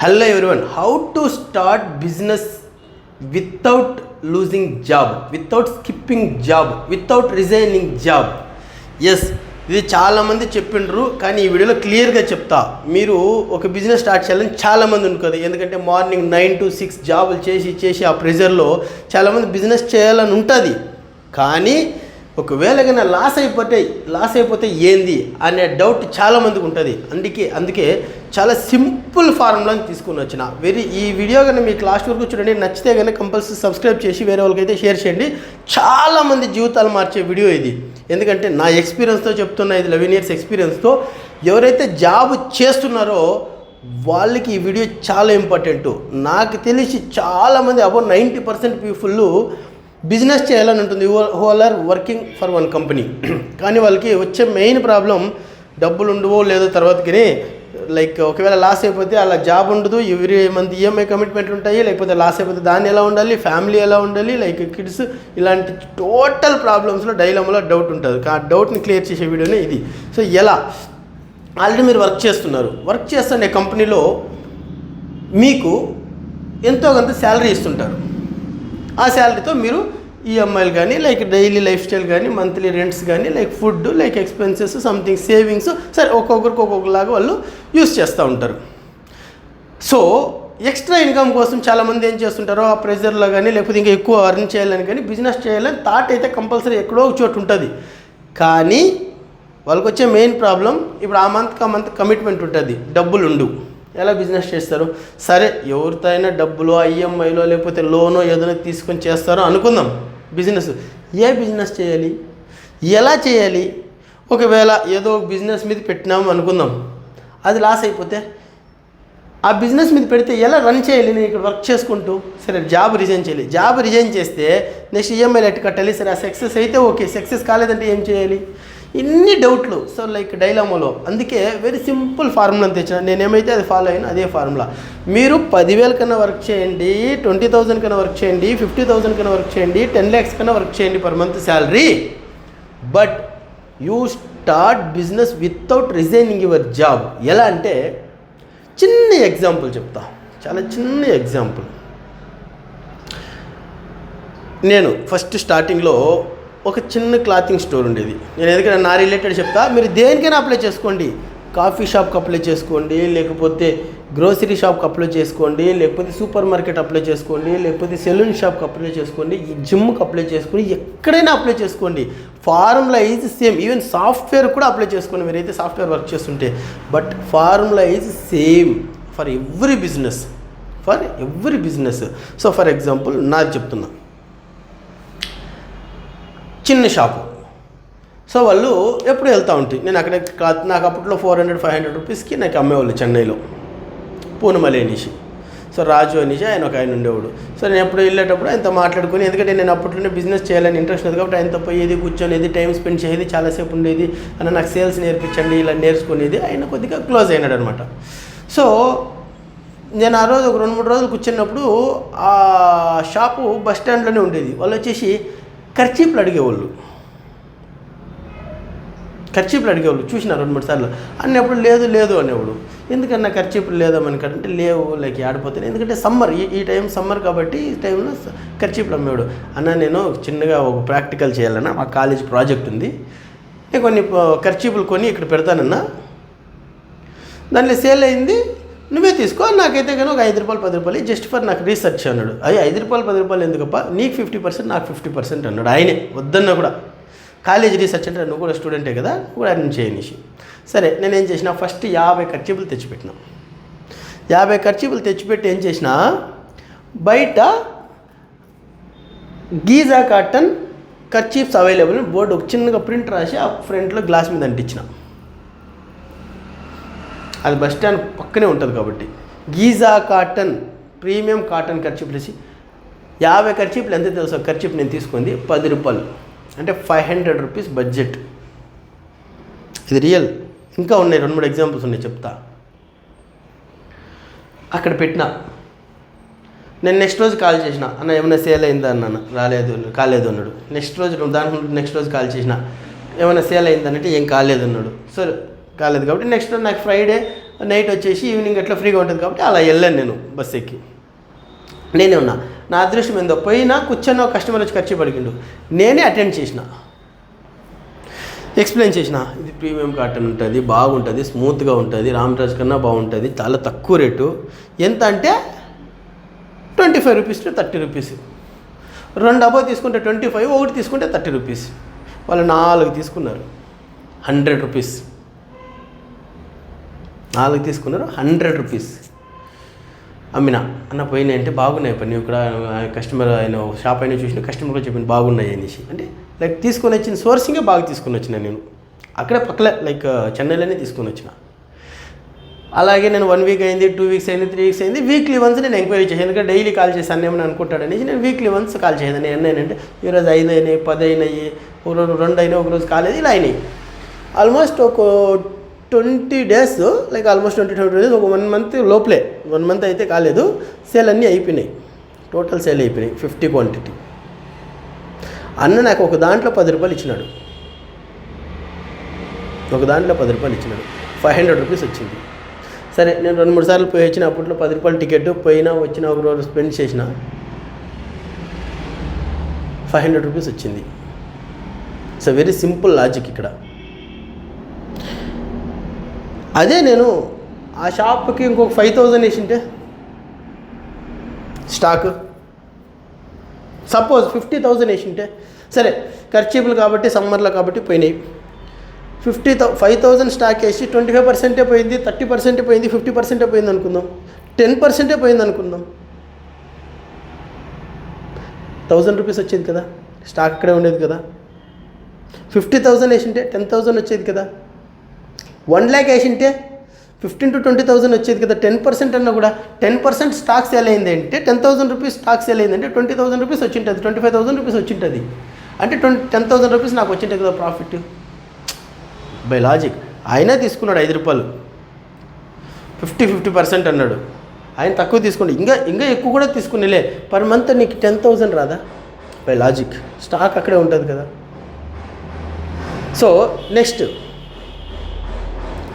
Hello everyone, how to start business without losing job, without skipping job, without resigning job. Yes, ఇది చాలామంది చెప్పిండ్రు, కానీ ఈ వీడియోలో క్లియర్గా చెప్తా. మీరు ఒక బిజినెస్ స్టార్ట్ చేయాలని చాలామంది ఉంటుంది. ఎందుకంటే మార్నింగ్ 9 to 6 జాబులు చేసి ఆ ప్రెజర్లో చాలామంది బిజినెస్ చేయాలని ఉంటుంది. కానీ ఒకవేళ కన్నా లాస్ అయిపోతే ఏంది అనే డౌట్ చాలామందికి ఉంటుంది. అందుకే చాలా సింపుల్ ఫార్ములాని తీసుకుని వచ్చిన. ఈ వీడియో కన్నా మీకు లాస్ట్ వరకు చూడండి. నచ్చితే కనుక కంపల్సరీ సబ్స్క్రైబ్ చేసి వేరే వాళ్ళకైతే షేర్ చేయండి. చాలామంది జీవితాలు మార్చే వీడియో ఇది. ఎందుకంటే నా ఎక్స్పీరియన్స్తో చెప్తున్నా, ఇది 11 years ఎక్స్పీరియన్స్తో. ఎవరైతే జాబ్ చేస్తున్నారో వాళ్ళకి ఈ వీడియో చాలా ఇంపార్టెంట్. నాకు తెలిసి చాలామంది అబౌట్ 90% పీపుల్ బిజినెస్ చేయాలని ఉంటుంది, who are working for one company. కానీ వాళ్ళకి వచ్చే మెయిన్ ప్రాబ్లం డబ్బులు ఉండవో లేదో తర్వాతకి, లైక్ ఒకవేళ లాస్ అయిపోతే అలా జాబ్ ఉండదు, ఎవ్రీ మంత్ ఈఎంఐ కమిట్మెంట్లు ఉంటాయి. లేకపోతే లాస్ అయిపోతే దాన్ని ఎలా ఉండాలి, ఫ్యామిలీ ఎలా ఉండాలి, లైక్ కిడ్స్, ఇలాంటి టోటల్ ప్రాబ్లమ్స్లో డైలమాలో డౌట్ ఉంటుంది. ఆ డౌట్ని క్లియర్ చేసే వీడియోనే ఇది. సో ఎలా, ఆల్రెడీ మీరు వర్క్ చేస్తున్న కంపెనీలో మీకు ఎంతో కొంత శాలరీ ఇస్తుంటారు. ఆ శాలరీతో మీరు ఈఎంఐలు కానీ, లైక్ డైలీ లైఫ్ స్టైల్ కానీ, మంత్లీ రెంట్స్ కానీ, like food, like expenses, something savings, సరే ఒక్కొక్కరికి ఒక్కొక్కలాగా వాళ్ళు యూస్ చేస్తూ ఉంటారు. సో ఎక్స్ట్రా ఇన్కమ్ కోసం చాలామంది ఏం చేస్తుంటారో ఆ ప్రెజర్లో కానీ, లేకపోతే ఇంకా ఎక్కువ అర్న్ చేయాలని కానీ, బిజినెస్ చేయాలని థాట్ అయితే కంపల్సరీ ఎక్కడో ఒక చోటు ఉంటుంది. కానీ వాళ్ళకి వచ్చే మెయిన్ ప్రాబ్లం, ఇప్పుడు ఆ మంత్ కమిట్మెంట్ ఉంటుంది, డబ్బులు ఉండవు. ఎలా బిజినెస్ చేస్తారు? సరే, ఎవరితో అయినా డబ్బులో, ఈఎంఐలో, లేకపోతే లోనో ఏదైనా తీసుకొని చేస్తారో అనుకుందాం. బిజినెస్ ఏ బిజినెస్ చేయాలి, ఎలా చేయాలి? ఒకవేళ ఏదో బిజినెస్ మీద పెట్టినాము అనుకుందాం, అది లాస్ అయిపోతే ఆ బిజినెస్ మీద పెడితే ఎలా రన్ చేయాలి? నేను ఇక్కడ వర్క్ చేసుకుంటూ, సరే జాబ్ రిజైన్ చేయాలి. జాబ్ రిజైన్ చేస్తే నెక్స్ట్ ఈఎంఐలు ఎట్టు కట్టాలి? సరే, ఆ సక్సెస్ అయితే ఓకే, సక్సెస్ కాలేదంటే ఏం చేయాలి? ఇన్ని డౌట్లు. సో లైక్ డైలామాలో. అందుకే వెరీ సింపుల్ ఫార్ములాని తెచ్చిన. నేనేమైతే అది ఫాలో అయినా అదే ఫార్ములా. మీరు 10,000 కన్నా వర్క్ చేయండి, 20,000 కన్నా వర్క్ చేయండి, 50,000 కన్నా వర్క్ చేయండి, 10 lakhs కన్నా వర్క్ చేయండి per month salary. But you start business without resigning your job. ఎలా అంటే, చిన్న ఎగ్జాంపుల్ చెప్తా, చాలా చిన్న ఎగ్జాంపుల్. నేను ఫస్ట్ స్టార్టింగ్లో ఒక చిన్న క్లాతింగ్ స్టోర్ ఉండేది. నేను ఎందుకంటే నా రిలేటెడ్ చెప్తా, మీరు దేనికైనా అప్లై చేసుకోండి. కాఫీ షాప్కి అప్లై చేసుకోండి, లేకపోతే గ్రోసరీ షాప్కి అప్లై చేసుకోండి, లేకపోతే సూపర్ మార్కెట్ అప్లై చేసుకోండి, లేకపోతే సెలూన్ షాప్కి అప్లై చేసుకోండి, ఈ జిమ్కి అప్లై చేసుకోండి, ఎక్కడైనా అప్లై చేసుకోండి. Formula is same. Even software కూడా అప్లై చేసుకోండి మీరైతే సాఫ్ట్వేర్ వర్క్ చేస్తుంటే. But formula is same for every business, so for example నాది చెప్తున్నా, చిన్న షాపు. సో వాళ్ళు ఎప్పుడు వెళ్తూ ఉంటాయి. నేను అక్కడ నాకు అప్పట్లో 400-500 రూపీస్కి నాకు అమ్మేవాళ్ళు చెన్నైలో, పూనమలి అనేసి. సో రాజు అనేసి ఆయన ఉండేవాడు. సో నేను ఎప్పుడు వెళ్ళేటప్పుడు ఆయనతో మాట్లాడుకుని, ఎందుకంటే నేను అప్పట్లోనే బిజినెస్ చేయాలని ఇంట్రెస్ట్ ఉంది కాబట్టి ఆయనతో పోయేది, కూర్చొనేది, టైం స్పెండ్ చేసేది, చాలాసేపు ఉండేది. అన్న నాకు సేల్స్ నేర్పించండి, ఇలా నేర్చుకునేది. ఆయన కొద్దిగా క్లోజ్ అయినాడు అనమాట. సో నేను ఆ రోజు ఒక 2-3 రోజులు కూర్చున్నప్పుడు ఆ షాపు బస్ స్టాండ్లోనే ఉండేది. వాళ్ళు వచ్చేసి ఖర్చీపులు అడిగేవాళ్ళు చూసిన 2-3 సార్లు. అన్నప్పుడు లేదు అనేవాడు. ఎందుకన్నా ఖర్చీపులు లేదామనికంటే లేవు, లైక్ ఆడిపోతాను. ఎందుకంటే సమ్మర్, ఈ టైం సమ్మర్ కాబట్టి ఈ టైంలో ఖర్చీపులు అమ్మేవాడు. అన్న నేను చిన్నగా ఒక ప్రాక్టికల్ చేయాలన్నా, మా కాలేజ్ ప్రాజెక్ట్ ఉంది, నేను కొన్ని ఖర్చీపులు కొని ఇక్కడ పెడతానన్నా, దాంట్లో సేల్ అయింది, నువ్వే తీసుకో, నాకైతే కానీ ఒక 5 రూపాయలు 10 రూపాయలు జస్ట్ ఫర్ నాకు రీసెర్చ్ అన్నాడు. అయ్యి 5 రూపాయలు 10 రూపాయలు ఎందుకప్ప, నీకు 50% నాకు 50% అన్నాడు. ఆయనే వద్దన్నా కూడా, కాలేజ్ రీసెర్చ్ అంటే నువ్వు కూడా స్టూడెంటే కదా, నువ్వు కూడా అరేంజ్ చేయనిసి. సరే, నేనేం చేసిన, ఫస్ట్ 50 ఖర్చీపులు తెచ్చిపెట్టినా. 50 ఖర్చీపులు తెచ్చిపెట్టి ఏం చేసిన, బయట గీజా కాటన్ ఖర్చీప్స్ అవైలబుల్ బోర్డు ఒక చిన్నగా ప్రింట్ రాసి ఆ ఫ్రంట్లో గ్లాస్ మీద అంటించిన. అది బస్ స్టాండ్ పక్కనే ఉంటుంది కాబట్టి గీజా కాటన్, ప్రీమియం కాటన్ ఖర్చీపులు వేసి 50 ఖర్చీపులు ఎంత తెలుసు? ఖర్చీపు నేను తీసుకుంది 10 రూపాయలు, అంటే 500 రూపీస్ బడ్జెట్. ఇది రియల్. ఇంకా ఉన్నాయి 2-3 ఎగ్జాంపుల్స్ ఉన్నాయి, చెప్తా. అక్కడ పెట్టినా. నేను నెక్స్ట్ రోజు కాల్ చేసిన, అన్న ఏమైనా సేల్ అయిందా అన్నాను. కాలేదు అన్నాడు. నెక్స్ట్ రోజు కాల్ చేసిన, ఏమైనా సేల్ అయిందనంటే ఏం కాలేదు అన్నాడు. సరే, కాలేదు కాబట్టి నెక్స్ట్ నాకు ఫ్రైడే నైట్ వచ్చేసి ఈవినింగ్ ఎట్లా ఫ్రీగా ఉంటుంది కాబట్టి అలా వెళ్ళాను నేను బస్ ఎక్కి. నేనే ఉన్నా. నా అదృష్టం ఏందో పోయినా కూర్చొని కస్టమర్ వచ్చి ఖర్చు పడికిండు, నేనే అటెండ్ చేసిన, ఎక్స్ప్లెయిన్ చేసిన. ఇది ప్రీమియం కాటన్ ఉంటుంది, బాగుంటుంది, స్మూత్గా ఉంటుంది, రామ్రాజ్ కన్నా బాగుంటుంది, చాలా తక్కువ రేటు. ఎంత అంటే 25 రూపీస్ టు 30 రూపీస్. 2 అబో తీసుకుంటే 25, ఒకటి తీసుకుంటే 30 రూపీస్. వాళ్ళు 4 తీసుకున్నారు, 100 రూపీస్. 4 తీసుకున్నారు, 100 రూపీస్ అమ్మినా. అన్న పోయినాయి అంటే బాగున్నాయి పని ఇక్కడ కస్టమర్ ఆయన షాప్ అయినా చూసిన కస్టమర్ కూడా చెప్పింది బాగున్నాయి అనేసి. అంటే లైక్ తీసుకొని వచ్చిన సోర్సింగే బాగా తీసుకొని వచ్చిన నేను అక్కడే పక్కలే లైక్ చెన్నైలోనే తీసుకొని వచ్చిన. అలాగే నేను 1 వీక్ అయింది, 2 వీక్స్ అయింది, 3 వీక్స్ అయింది. వీక్లీ వన్స్ నేను ఎంక్వైరీ చేసాను, ఎందుకంటే డైలీ కాల్ చేశాను ఏమని అనుకుంటాడనేసి నేను వీక్లీ వన్స్ కాల్ చేశాను. ఎన్ని అయినాయంటే ఈరోజు 5 అయినాయి, 10 అయినాయి, ఒకరోజు 2 అయినాయి, ఒకరోజు కాలేదు, ఇలా అయినాయి. ఆల్మోస్ట్ ఒక 20 days, లైక్ ఆల్మోస్ట్ 20 days, ఒక 1 month లోపలే, 1 month అయితే కాలేదు. సేల్ అన్నీ అయిపోయినాయి, టోటల్ సేల్ అయిపోయినాయి 50 క్వాంటిటీ. అన్న నాకు ఒక దాంట్లో 10 రూపాయలు ఇచ్చినాడు, ఒక దాంట్లో 10 రూపాయలు ఇచ్చినాడు, 500 రూపీస్ వచ్చింది. సరే నేను 2-3 సార్లు పోయి వచ్చిన, అప్పట్లో 10 రూపాయలు టికెట్, పోయినా వచ్చిన, ఒక రోజు స్పెండ్ చేసిన, 500 రూపీస్ వచ్చింది. It's a very simple logic ఇక్కడ. అదే నేను ఆ షాప్కి ఇంకొక 5000 వేసింటే స్టాక్, సపోజ్ 50,000 వేసింటే, సరే ఖర్చీపులు కాబట్టి సమ్మర్లో కాబట్టి పోయినాయి. 5,000 స్టాక్ వేసి 25% పోయింది, 30% పోయింది, 50% పోయింది అనుకుందాం, 10% పోయింది అనుకుందాం, 1000 రూపీస్ వచ్చేది కదా, స్టాక్ అక్కడే ఉండేది కదా. 50,000 వేసింటే 10,000 వచ్చేది కదా. 1 lakh వేసింటే 15,000 to 20,000 వచ్చేది కదా. 10% అన్నా కూడా 10% స్టాక్ సేల్ అయింది అంటే 10,000 రూపీస్ స్టాక్ సేల్ అయిందంటే 20,000 రూపీస్ వచ్చింటుంది, 25,000 రూపీస్ వచ్చింటుంది. అంటే 10,000 రూపీస్ నాకు వచ్చింటుంది కదా ప్రాఫిట్. బై లాజిక్ ఆయనే తీసుకున్నాడు 5 రూపాయలు, 50% అన్నాడు. ఆయన తక్కువ తీసుకున్నాడు, ఇంకా ఎక్కువ కూడా తీసుకునేలే. పర్ మంత్ నీకు 10,000 రాదా? బై లాజిక్ స్టాక్ అక్కడే ఉంటుంది కదా. సో నెక్స్ట్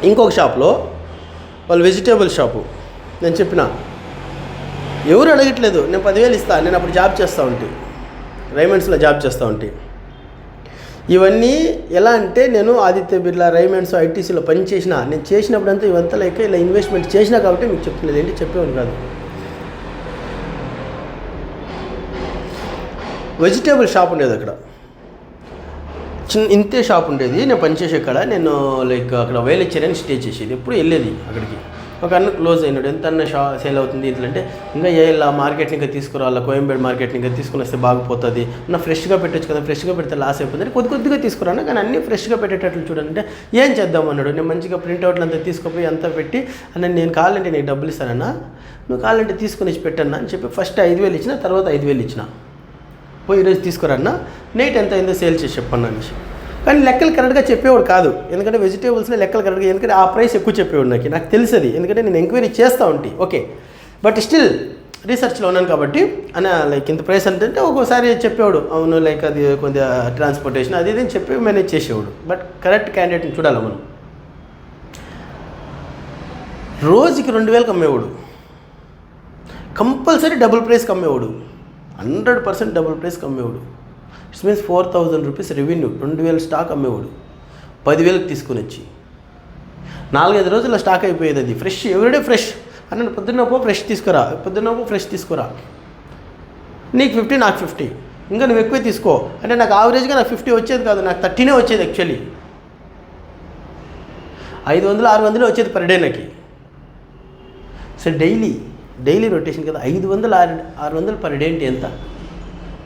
ఇంకొక షాప్లో, వాళ్ళు వెజిటేబుల్ షాపు, నేను చెప్పిన ఎవరు అడగట్లేదు, నేను 10,000 ఇస్తాను. నేను అప్పుడు జాబ్ చేస్తూ ఉంటే, రైమండ్స్లో జాబ్ చేస్తూ ఉంటే. ఇవన్నీ ఎలా అంటే నేను ఆదిత్య బిర్లా, రైమండ్స్, ఐటీసీలో పని చేసిన, నేను చేసినప్పుడంతా ఇవంతా లైక్ ఇలా ఇన్వెస్ట్మెంట్ చేసినా కాబట్టి మీకు చెప్తున్నది. ఏంటి చెప్పేవాడు కాదు. వెజిటేబుల్ షాప్ ఉండేది అక్కడ, ఇంతే షాప్ ఉండేది. నేను పనిచేసే కాడ నేను లైక్ అక్కడ వేలచ్చేరని స్టే చేసేది, ఎప్పుడు వెళ్ళేది అక్కడికి. ఒక అన్న క్లోజ్ అయినాడు, ఎంత అన్న సేల్ అవుతుంది ఇట్లా అంటే, ఇంకా ఇలా మార్కెట్ని ఇంకా తీసుకురావాలా, కోయంబేడు మార్కెట్ని ఇంకా తీసుకుని వస్తే బాగుపోతుంది, నా ఫ్రెష్గా పెట్టచ్చు కదా, ఫ్రెష్గా పెడితే లాస్ అయిపోతుంది, కొద్దిగా తీసుకురాను, కానీ అన్నీ ఫ్రెష్గా పెట్టేటట్లు చూడండి. ఏం చేద్దాం అన్నాడు. నేను మంచిగా ప్రింట్అవుట్లు అంతా తీసుకుపోయి అంతా పెట్టి, అన్న నేను కావాలంటే నీకు డబ్బులు ఇస్తానన్నా, నువ్వు కావాలంటే తీసుకొని ఇచ్చి పెట్టన్నా అని చెప్పి ఫస్ట్ 5,000 ఇచ్చిన, తర్వాత 5,000 ఇచ్చిన. పోయి ఈరోజు తీసుకురన్నా, నైట్ ఎంత అయిందో సేల్ చేసి చెప్పన్నా అనేసి. కానీ లెక్కలు కరెక్ట్గా చెప్పేవాడు కాదు, ఎందుకంటే వెజిటేబుల్స్లో లెక్కలు కరెక్ట్గా, ఎందుకంటే ఆ ప్రైస్ ఎక్కువ చెప్పేవాడు నాకు తెలుసది, ఎందుకంటే నేను ఎంక్వైరీ చేస్తూ ఉంటే. ఓకే, బట్ స్టిల్ రీసెర్చ్లో ఉన్నాను కాబట్టి అన్న లైక్ ఇంత ప్రైస్ అంటే ఒక్కోసారి చెప్పేవాడు, అవును లైక్ అది కొద్దిగా ట్రాన్స్పోర్టేషన్ అది ఇది అని చెప్పి మేనేజ్ చేసేవాడు. బట్ కరెక్ట్ క్యాండిడేట్ని చూడాలి మనం. రోజుకి 2,000 అమ్మేవాడు, కంపల్సరీ డబుల్ ప్రైస్కి అమ్మేవాడు, 100% డబుల్ ప్రైస్కి అమ్మేవాడు. It's means 4,000 rupees revenue. 2,000 stock అమ్మేవాడు, 10,000కి తీసుకుని వచ్చి 4-5 రోజుల్లో స్టాక్ అయిపోయేది. అది ఫ్రెష్, ఎవ్రీడే ఫ్రెష్. అన్న పొద్దున్నపో ఫ్రెష్ తీసుకురా, పొద్దున్నపో ఫ్రెష్ తీసుకురా, నీకు 50 నాకు 50, ఇంకా నువ్వు ఎక్కువ తీసుకో అంటే నాకు యావరేజ్గా నాకు 50 వచ్చేది కాదు, నాకు 30 వచ్చేది. యాక్చువల్లీ 500-600 వచ్చేది పర్ డే నాకు. సో డైలీ రొటేషన్ కదా. 500-600 పర్ డే అంటే ఎంత?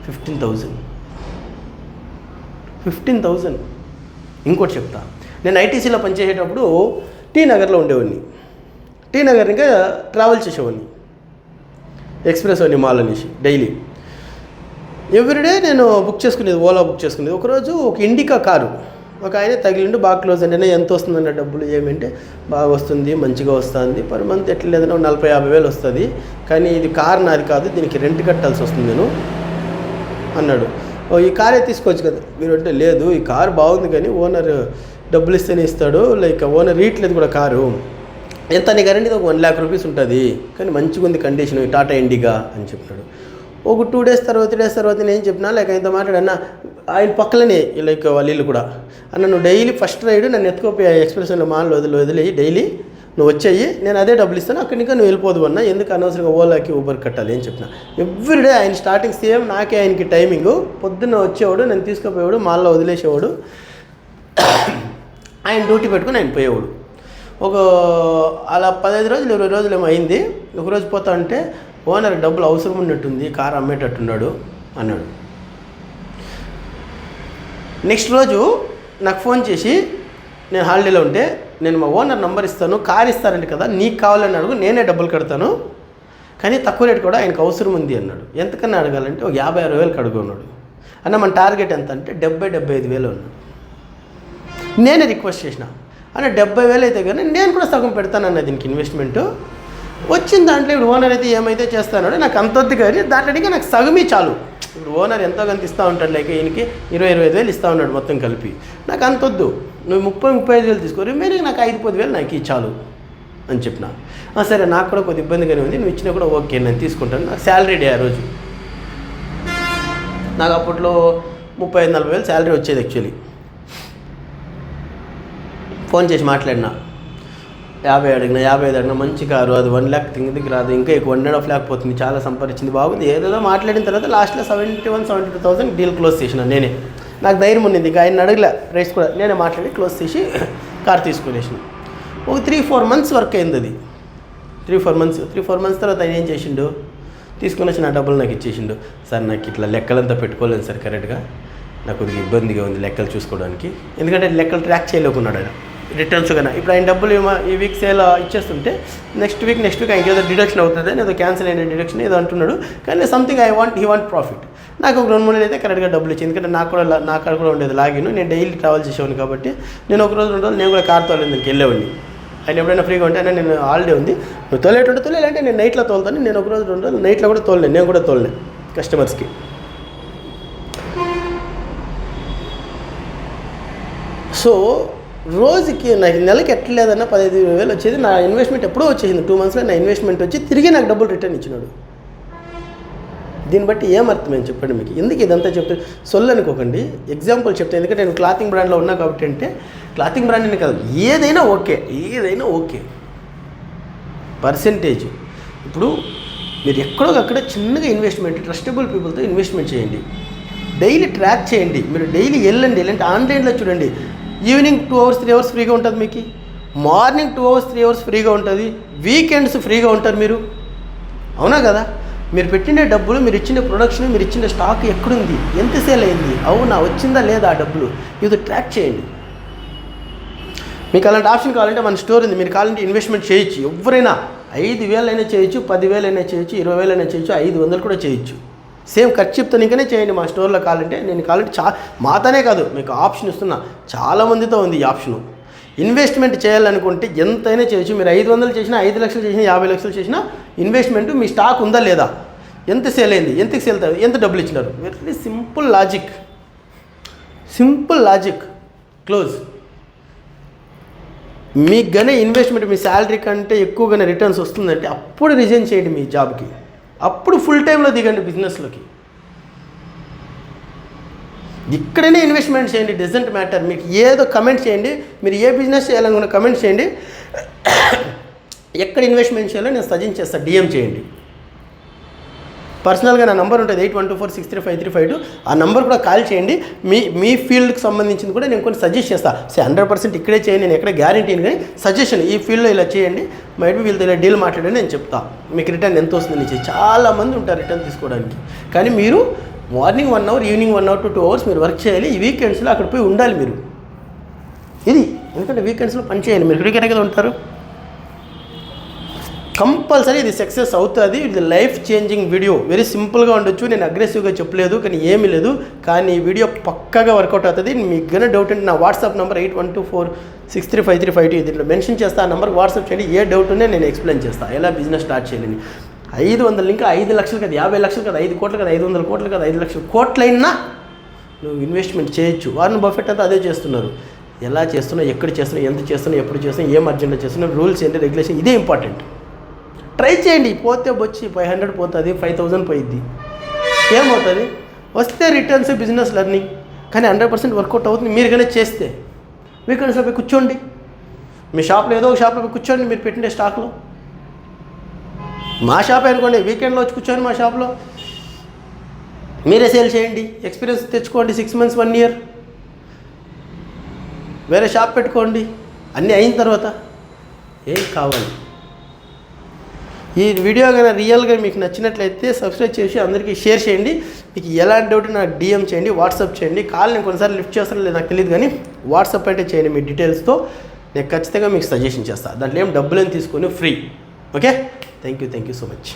15,000. ఇంకోటి చెప్తా, నేను ఐటీసీలో పనిచేసేటప్పుడు టీ నగర్లో ఉండేవాడిని. టీ నగర్ ఇంకా ట్రావెల్ చేసేవాడిని, ఎక్స్ప్రెస్ అని మాల్ అనేసి. డైలీ ఎవ్రీడే నేను బుక్ చేసుకునేది, ఓలా బుక్ చేసుకునేది. ఒకరోజు ఒక ఇండికా కారు ఒక ఆయన తగిలిండు, బాగా క్లోజ్ అంటే ఎంత వస్తుందన్న డబ్బులు ఏమంటే, బాగా వస్తుంది, మంచిగా వస్తుంది, పర్ మంత్ ఎట్లా లేదన్నా 40-50 వేలు వస్తుంది, కానీ ఇది కార్ నాది కాదు, దీనికి రెంట్ కట్టాల్సి వస్తుంది నేను అన్నాడు. ఈ కారే తీసుకోవచ్చు కదా మీరు అంటే, లేదు ఈ కారు బాగుంది కానీ ఓనర్ డబ్బులు ఇస్తేనే ఇస్తాడు, లైక్ ఓనర్ ఇయట్లేదు కూడా కారు, ఎంత నీ గ్యారంటీ ఒక 1 lakh రూపీస్ ఉంటుంది, కానీ మంచిగా ఉంది కండిషన్ టాటా ఇండిగా అని చెప్పినాడు. ఒక 2 days తర్వాత 3 days తర్వాత నేను చెప్పినా లైక్ ఆయనతో మాట్లాడన్నా, ఆయన పక్కలనే లైక్ వాళ్ళ ఇల్లు కూడా, అన్న నువ్వు డైలీ ఫస్ట్ రైడ్ నన్ను ఎత్తుకోపోయి ఎక్స్ప్రెషన్లో మాల్లో వదిలేయి, డైలీ నువ్వు వచ్చేయి, నేను అదే డబ్బులు ఇస్తాను, అక్కడి నుంచి నువ్వు వెళ్ళిపోదు అన్న, ఎందుకు అనవసరంగా ఓలాకి ఊబర్ కట్టాలి అని చెప్పిన. ఎవ్రీడే ఆయన స్టార్టింగ్ సేమ్ నాకే ఆయనకి టైమింగు, పొద్దున్న వచ్చేవాడు, నేను తీసుకుపోయేవాడు, మాల్లో వదిలేసేవాడు, ఆయన డ్యూటీ పెట్టుకుని ఆయన పోయేవాడు. ఒక అలా 15 రోజులు 20 రోజులు ఏమో అయింది. ఒకరోజు పోతా ఉంటే ఓనర్ డబ్బులు అవసరం ఉన్నట్టుంది, కారు అమ్మేటట్టున్నాడు అన్నాడు. నెక్స్ట్ రోజు నాకు ఫోన్ చేసి, నేను హాలిడేలో ఉంటే, నేను మా ఓనర్ నంబర్ ఇస్తాను, కారు ఇస్తారంటే కదా, నీకు కావాలని అడుగు, నేనే డబ్బులు కడతాను, కానీ తక్కువ రేటు కూడా ఆయనకు అవసరం ఉంది అన్నాడు. ఎంతకన్నా అడగాలంటే ఒక 50,000-60,000 అడుగున్నాడు. అన్న మన టార్గెట్ ఎంత అంటే 70,000-75,000 అన్నాడు. నేనే రిక్వెస్ట్ చేసిన, అన్న 70,000 అయితే కానీ నేను కూడా సగం పెడతానన్న దీనికి ఇన్వెస్ట్మెంటు, వచ్చిన దాంట్లో ఇప్పుడు ఓనర్ అయితే ఏమైతే చేస్తానో నాకు అంతొద్దు, కానీ దాంట్లో నాకు సగమే చాలు. ఇప్పుడు ఓనర్ ఎంతో కొంత ఇస్తూ ఉంటాడు, లైక్ ఈయనకి 20,000-25,000 ఇస్తూ ఉన్నాడు మొత్తం కలిపి, నాకు అంతొద్దు, నువ్వు 30,000-35,000 తీసుకో, రిమైనింగ్ నాకు 5,000-10,000 నాకు చాలు అని చెప్పిన. సరే నాకు కూడా కొద్ది ఇబ్బందిగానే ఉంది, నువ్వు ఇచ్చినా కూడా ఓకే నేను తీసుకుంటాను. నాకు శాలరీ డే ఆ రోజు, నాకు అప్పట్లో 35,000-40,000 శాలరీ వచ్చేది యాక్చువల్లీ. ఫోన్ చేసి మాట్లాడినా, 50 అడిగినా, 55 అడిగినా, మంచి కారు, అది 1 lakh తింగికి రాదు, ఇంకా ఎక్కువ 1.5 lakh పోతుంది, చాలా సంపాదించింది, బాగుంది, ఏదో మాట్లాడిన తర్వాత లాస్ట్లో 71,000-72,000 డీల్ క్లోజ్ చేసిన నేనే. నాకు ధైర్యం ఉండింది, ఇంకా ఆయన అడగలే రేట్స్ కూడా, నేనే మాట్లాడి క్లోజ్ చేసి కార్ తీసుకునేసిన. ఒక 3-4 months వర్క్ అయింది అది. 3-4 months తర్వాత ఆయన ఏం చేసిండు, తీసుకుని వచ్చి నా డబ్బులు నాకు ఇచ్చేసిండు. సార్ నాకు ఇట్లా లెక్కలంతా పెట్టుకోలేదు సార్ కరెక్ట్గా, నాకు కొద్దిగా ఇబ్బందిగా ఉంది లెక్కలు చూసుకోవడానికి, ఎందుకంటే లెక్కలు ట్రాక్ చేయలేకున్నాడు ఆయన రిటర్న్స్ కన్నా. ఇప్పుడు ఆయన డబ్బులు ఈ వీక్ సేల్ ఇచ్చేస్తుంటే నెక్స్ట్ వీక్ ఆయనకి ఏదో డిడక్షన్ అవుతుంది, ఏదో క్యాన్సిల్ అయిన డిడక్షన్ ఏదో అంటున్నాడు, కానీ సంథింగ్ హీ వాంట్ ప్రాఫిట్. నాకు ఒక 2-3 నెలలు అయితే కరెక్ట్గా డబ్బులు ఇచ్చింది, ఎందుకంటే నా కాడ కూడా ఉండేది లాగిన్, నేను డైలీ ట్రావెల్ చేసేవాడిని కాబట్టి నేను ఒక రోజు 2 రోజులు నేను కూడా కార్ తోలేందుకు వెళ్ళేవాడిని. ఆయన ఎప్పుడైనా ఫ్రీగా ఉంటే అయినా నేను హాలిడే ఉంది, నువ్వు తోలేటుంటే తోలేదంటే నేను నైట్లో తోలుతాను, నేను ఒక రోజు 2 రోజులు నైట్లో కూడా తోలలేను, నేను కూడా తోలలేను కస్టమర్స్కి. సో రోజుకి నాకు నెలకి ఎట్లేదన్నా 15,000 వచ్చేది. నా ఇన్వెస్ట్మెంట్ ఎప్పుడో వచ్చేసింది, 2 monthsలో నా ఇన్వెస్ట్మెంట్ వచ్చి తిరిగి నాకు డబ్బులు రిటర్న్ ఇచ్చినాడు. దీన్ని బట్టి ఏమర్థమైంది చెప్పండి మీకు, ఎందుకు ఇదంతా చెప్తే సొల్లు అనుకోకండి, ఎగ్జాంపుల్ చెప్తాను. ఎందుకంటే నేను క్లాతింగ్ బ్రాండ్లో ఉన్నా కాబట్టి, అంటే క్లాతింగ్ బ్రాండ్ అని కాదు, ఏదైనా ఓకే పర్సెంటేజ్. ఇప్పుడు మీరు ఎక్కడో అక్కడ చిన్నగా ఇన్వెస్ట్మెంట్, ట్రస్టబుల్ పీపుల్తో ఇన్వెస్ట్మెంట్ చేయండి, డైలీ ట్రాక్ చేయండి, మీరు డైలీ వెళ్ళండి, ఆన్లైన్లో చూడండి. ఈవినింగ్ 2 hours 3 hours ఫ్రీగా ఉంటుంది మీకు, మార్నింగ్ 2 hours 3 hours ఫ్రీగా ఉంటుంది, వీకెండ్స్ ఫ్రీగా ఉంటారు మీరు, అవునా కదా? మీరు పెట్టిన డబ్బులు, మీరు ఇచ్చిన ప్రొడక్షన్, మీరు ఇచ్చిన స్టాక్ ఎక్కడుంది, ఎంత సేల్ అయింది, అవునా వచ్చిందా లేదా ఆ డబ్బులు, ఇది ట్రాక్ చేయండి. మీకు అలాంటి ఆప్షన్ కావాలంటే మన స్టోర్ ఉంది, మీరు కావాలంటే ఇన్వెస్ట్మెంట్ చేయొచ్చు. ఎవరైనా 5,000 అయినా చేయొచ్చు, 10,000 అయినా చేయొచ్చు, 20,000 అయినా చేయొచ్చు, 500 కూడా చేయొచ్చు. సేమ్ ఖర్చుతో ఇంకనే చేయండి. మా స్టోర్లో కావాలంటే, నేను కావాలంటే మాతోనే కాదు మీకు ఆప్షన్ ఇస్తున్నా, చాలామందితో ఉంది ఈ ఆప్షను. ఇన్వెస్ట్మెంట్ చేయాలనుకుంటే ఎంతైనా చేయొచ్చు. మీరు 500 చేసినా, 5 లక్షలు చేసినా, 50 లక్షలు చేసినా ఇన్వెస్ట్మెంట్, మీ స్టాక్ ఉందా లేదా, ఎంత సేల్ అయింది, ఎంతకి సేల్ అవుతుంది, ఎంత డబ్బులు ఇచ్చినారు, వెరీ సింపుల్ లాజిక్ క్లోజ్. మీకు కానీ ఇన్వెస్ట్మెంట్ మీ శాలరీ కంటే ఎక్కువగానే రిటర్న్స్ వస్తుందంటే అప్పుడు రిజైన్ చేయండి మీ జాబ్కి, అప్పుడు ఫుల్ టైంలో దిగండి బిజినెస్లోకి. ఇక్కడనే ఇన్వెస్ట్మెంట్ చేయండి, డజంట్ మ్యాటర్. మీకు ఏదో కమెంట్ చేయండి, మీరు ఏ బిజినెస్ చేయాలనుకున్న కమెంట్ చేయండి, ఎక్కడ ఇన్వెస్ట్మెంట్ చేయాలో నేను సజెస్ట్ చేస్తాను, DM చేయండి. పర్సనల్గా నా నంబర్ ఉంటుంది 8124635352, ఆ నెంబర్ కూడా కాల్ చేయండి. మీ ఫీల్డ్కి సంబంధించింది కూడా నేను కొన్ని సజెస్ట్ చేస్తాను. 100% ఇక్కడే చేయండి, నేను ఎక్కడ గ్యారంటీ కానీ సజెషన్, ఈ ఫీల్డ్లో ఇలా చేయండి, మైట్ బి వీళ్ళతో ఇలా డీల్ మాట్లాడండి నేను చెప్తాను, మీకు రిటర్న్ ఎంత వస్తుంది నుంచి. చాలామంది ఉంటారు రిటర్న్ తీసుకోవడానికి, కానీ మీరు morning 1 hour, evening 1 hour to 2 hours మీరు వర్క్ చేయాలి. ఈ వీకెండ్స్లో అక్కడ పోయి ఉండాలి మీరు, ఇది ఎందుకంటే వీకెండ్స్లో పని చేయాలి. మీరు ఇక్కడికైనా కదా ఉంటారు, కంపల్సరీ ఇది సక్సెస్ అవుతుంది. ఇది లైఫ్ చేంజింగ్ వీడియో, వెరీ సింపుల్గా ఉండొచ్చు, నేను అగ్రెసివ్గా చెప్పలేదు కానీ ఏమీ లేదు, కానీ ఈ వీడియో పక్కాగా వర్కౌట్ అవుతుంది. మీకు కానీ డౌట్ అంటే నా వాట్సాప్ నెంబర్ 8124635352, దీంట్లో మెన్షన్ చేస్తా, ఆ నెంబర్కి వాట్సాప్ చేయండి. ఏ డౌట్ ఉన్నా నేను ఎక్స్ప్లెయిన్ చేస్తాను ఎలా బిజినెస్ స్టార్ట్ చేయాలని. 500 ఇంకా 5 లక్షలు కదా, 50 లక్షలు కదా, 5 కోట్లు కదా, 500 కోట్లు కదా, 5 లక్షల కోట్లైనా నువ్వు ఇన్వెస్ట్మెంట్ చేయొచ్చు. వారెన్ బఫెట్ అంతా అదే చేస్తున్నారు. ఎలా చేస్తున్నావు, ఎక్కడ చేస్తున్నావు, ఎంత చేస్తున్నావు, ఎప్పుడు చేస్తున్నావు, ఏం అర్జెంట్లో చేస్తున్నావు, రూల్స్ ఏంటి, రెగ్యులేషన్, ఇదే ఇంపార్టెంట్. ట్రై చేయండి. పోతే వచ్చి 500 పోతుంది, 5000 పోయిద్ది, ఏమవుతుంది? వస్తే రిటర్న్స్, బిజినెస్ లెర్నింగ్. కానీ 100% వర్కౌట్ అవుతుంది మీరు కానీ చేస్తే. వీకెండ్స్లో పోయి కూర్చోండి, మీ షాప్లో ఏదో ఒక షాప్లో పోయి కూర్చోండి, మీరు పెట్టిన స్టాక్లో. మా షాప్ అనుకోండి, వీకెండ్లో వచ్చి కూర్చోండి మా షాప్లో, మీరే సేల్ చేయండి, ఎక్స్పీరియన్స్ తెచ్చుకోండి. 6 months 1 year వేరే షాప్ పెట్టుకోండి. అన్నీ అయిన తర్వాత ఏం కావాలి. ఈ వీడియో కానీ రియల్గా మీకు నచ్చినట్లయితే సబ్స్క్రైబ్ చేసి అందరికీ షేర్ చేయండి. మీకు ఎలాంటి డౌట్ నాకు డిఎం చేయండి, వాట్సాప్ చేయండి. కాల్ నేను కొన్నిసార్లు లిఫ్ట్ చేస్తానో లేదు నాకు తెలియదు, కానీ వాట్సాప్ అయితే చేయండి మీ డీటెయిల్స్తో. నేను ఖచ్చితంగా మీకు సజెషన్ చేస్తాను. దాంట్లో ఏం డబ్బులేం తీసుకొని free. Okay, thank you so much.